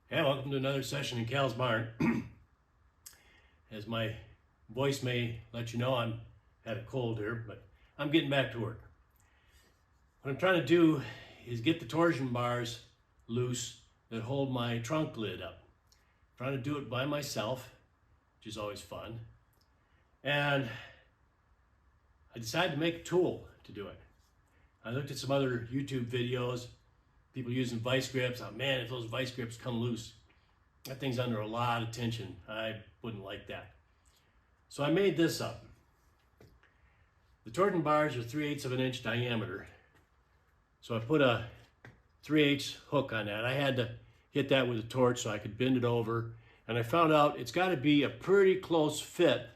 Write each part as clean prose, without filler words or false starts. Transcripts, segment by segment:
Yeah, welcome to another session in Cal's Barn. As my voice may let you know, I'm had a cold here, but I'm getting back to work. What I'm trying to do is get the torsion bars loose that hold my trunk lid up. I'm trying to do it by myself, which is always fun. And I decided to make a tool to do it. I looked at some other YouTube videos, people using vice grips. Oh man, if those vice grips come loose, that thing's under a lot of tension. I wouldn't like that. So I made this up. The torsion bars are 3/8 of an inch diameter. So I put a 3/8 hook on that. I had to hit that with a torch so I could bend it over. And I found out it's got to be a pretty close fit,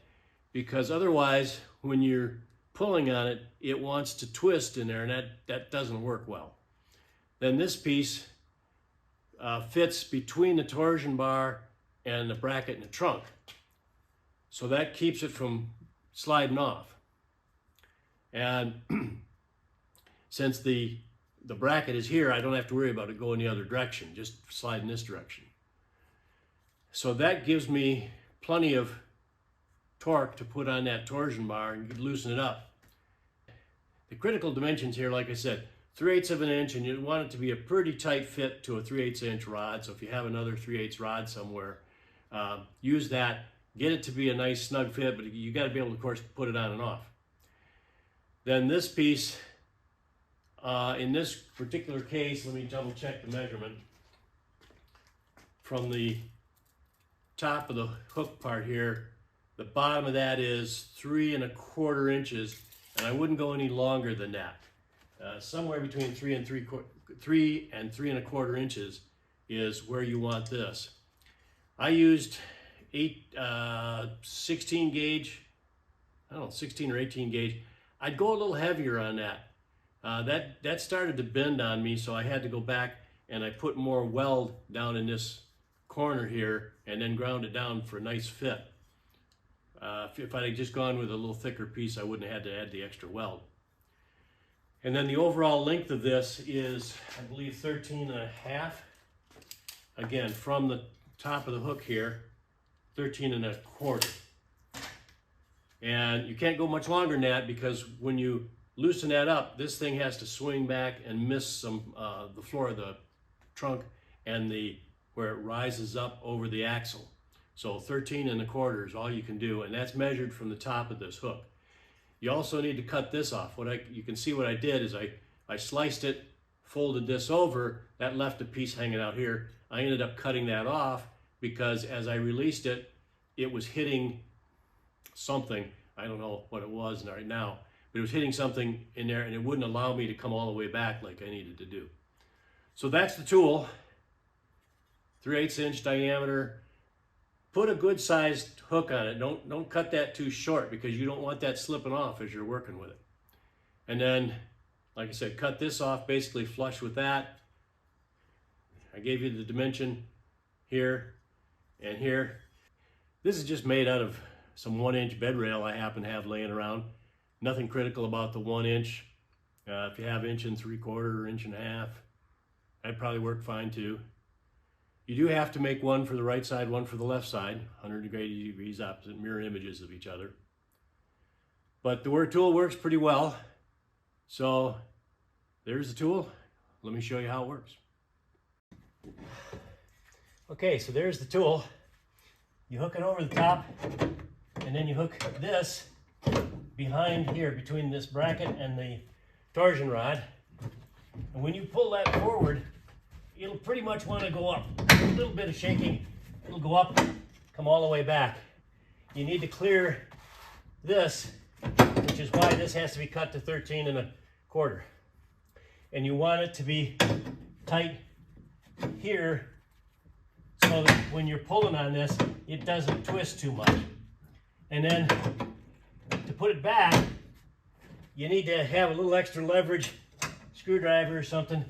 because otherwise when you're pulling on it, it wants to twist in there, and that doesn't work well. Then this piece fits between the torsion bar and the bracket in the trunk. So that keeps it from sliding off. And since the bracket is here, I don't have to worry about it going the other direction, just slide in this direction. So that gives me plenty of torque to put on that torsion bar and loosen it up. The critical dimensions here, like I said, 3/8 of an inch, and you want it to be a pretty tight fit to a 3/8 inch rod. So if you have another 3/8 rod somewhere, use that. Get it to be a nice snug fit, but you got to be able to, of course, put it on and off. Then this piece, in this particular case, let me double check the measurement. From the top of the hook part here, the bottom of that is 3 1/4 inches, and I wouldn't go any longer than that. Somewhere between 3 and 3 1/4 inches is where you want this. I used 16 gauge, I don't know, 16 or 18 gauge. I'd go a little heavier on that. That started to bend on me, so I had to go back and I put more weld down in this corner here and then ground it down for a nice fit. If I had just gone with a little thicker piece, I wouldn't have had to add the extra weld. And then the overall length of this is, I believe, 13 1/2. Again, from the top of the hook here, 13 1/4. And you can't go much longer than that, because when you loosen that up, this thing has to swing back and miss some the floor of the trunk and where it rises up over the axle. So 13 1/4 is all you can do, and that's measured from the top of this hook. You also need to cut this off. You can see what I did is I sliced it, folded this over, that left a piece hanging out here. I ended up cutting that off because as I released it, it was hitting something. I don't know what it was right now, but it was hitting something in there, and it wouldn't allow me to come all the way back like I needed to do. So that's the tool, 3/8 inch diameter. Put a good sized hook on it. Don't cut that too short, because you don't want that slipping off as you're working with it. And then, like I said, cut this off basically flush with that. I gave you the dimension here and here. This is just made out of some 1-inch bed rail I happen to have laying around. Nothing critical about the 1 inch. If you have 1 3/4 or 1 1/2, that'd probably work fine too. You do have to make one for the right side, one for the left side, 180 degrees opposite mirror images of each other. But the word tool works pretty well. So there's the tool. Let me show you how it works. Okay, so there's the tool. You hook it over the top, and then you hook this behind here between this bracket and the torsion rod. And when you pull that forward, it'll pretty much want to go up. A little bit of shaking, it'll go up, come all the way back. You need to clear this, which is why this has to be cut to 13 1/4. And you want it to be tight here so that when you're pulling on this, it doesn't twist too much. And then to put it back, you need to have a little extra leverage, screwdriver or something,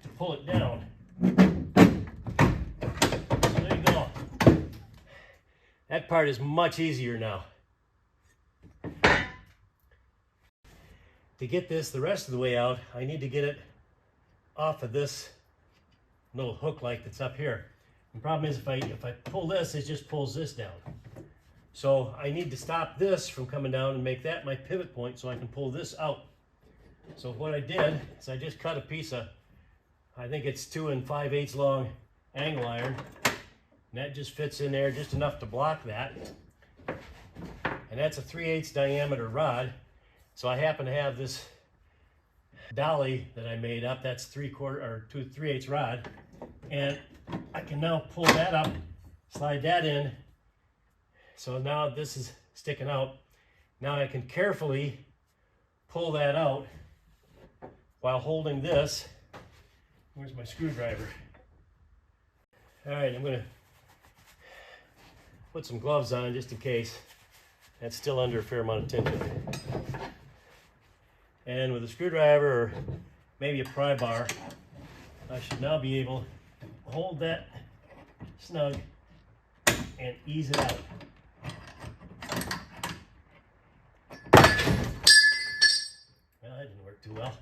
to pull it down. That part is much easier now. To get this the rest of the way out, I need to get it off of this little hook light that's up here. The problem is if I pull this, it just pulls this down. So I need to stop this from coming down and make that my pivot point so I can pull this out. So what I did is I just cut a piece of, I think it's 2 5/8 long angle iron, and that just fits in there just enough to block that. And that's a 3/8 diameter rod. So I happen to have this dolly that I made up. That's 3/8 rod, and I can now pull that up, slide that in. So now this is sticking out. Now I can carefully pull that out while holding this. Where's my screwdriver? All right, I'm gonna put some gloves on just in case. That's still under a fair amount of tension. And with a screwdriver or maybe a pry bar, I should now be able to hold that snug and ease it out. Well, that didn't work too well.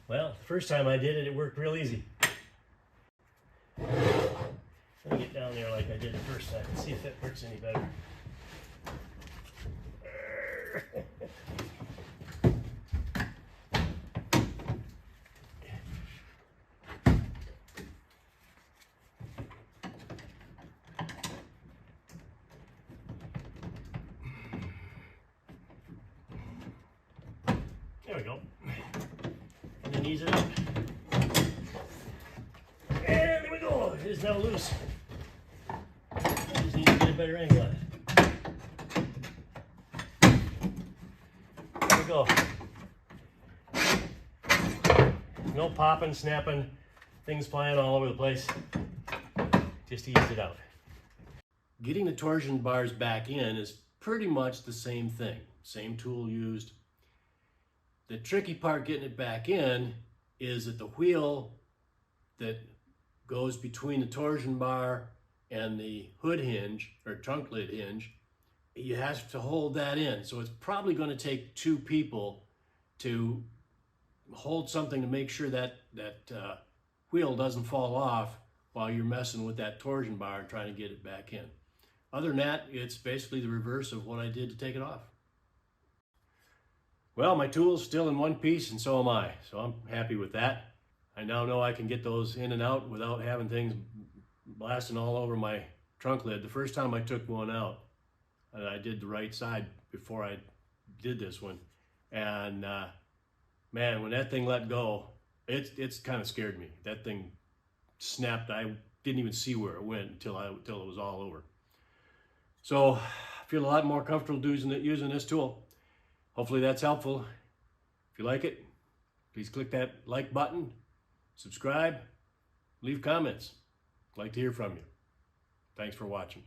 Well, the first time I did it, it worked real easy. Let me get down there like I did the first time and see if that works any better. There we go. And then ease it up. And there we go. It is now loose. I just need to get a better angle on it. There we go. No popping, snapping, things flying all over the place. Just eased it out. Getting the torsion bars back in is pretty much the same thing. Same tool used. The tricky part getting it back in is that the wheel that goes between the torsion bar and the hood hinge or trunk lid hinge, you have to hold that in. So it's probably going to take 2 people to hold something to make sure that wheel doesn't fall off while you're messing with that torsion bar and trying to get it back in. Other than that, it's basically the reverse of what I did to take it off. Well, my tool's still in one piece, and so am I. So I'm happy with that. I now know I can get those in and out without having things blasting all over my trunk lid. The first time I took one out, I did the right side before I did this one. And man, when that thing let go, it's kind of scared me. That thing snapped. I didn't even see where it went until it was all over. So I feel a lot more comfortable using this tool. Hopefully that's helpful. If you like it, please click that like button, subscribe, leave comments. I'd like to hear from you. Thanks for watching.